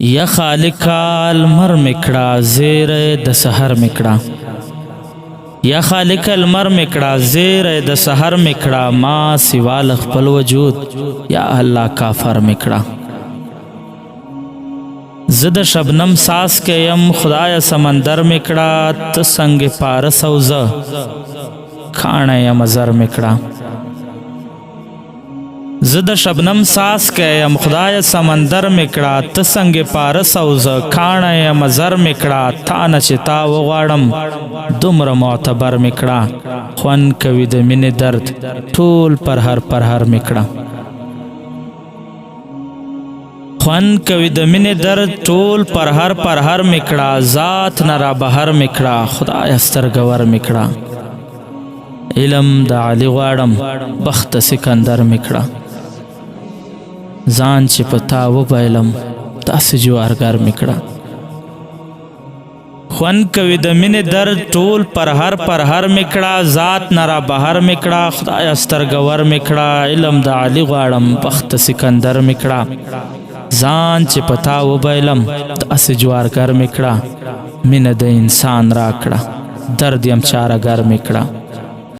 یا خالقا المر مکڑا زیر د سحر مکڑا یا خالق المر مکڑا زیر د سحر مکڑا ما سوا خپل وجود یا الله کافر مکڑا زد شبنم ساس کے یم خدای سمندر مکڑا ت سنگ پارس او ز کھانے یم زر مکڑا زد شبنم ساس کے یم خدای سمندر مکڑا ت سنگ پارس او ز کھانے یم زر مکڑا تا نچتا وغواړم دومره معتبر مکڑا خوان کوي د مینې درد ټول پر هر مکڑا خوان کوي د مینې درد ټول پر هر مکڑا ذات نرا بهر مکڑا خدای سترګور مکڑا علم د علی غواړم بخت سکندر مکڑا ځان چې پتا وبایلم داسې جوارګر مکڑا خوان کوي د مینې درد ټول پر هر مکڑا ذات نرا بهر مکڑا خدای سترګور مکڑا علم د علی غواړم بخت سکندر مکڑا ځان چې پتا وبایلم داسې جوارګر مکڑا مینه د انسان راکړه درد یم چارهګر مکڑا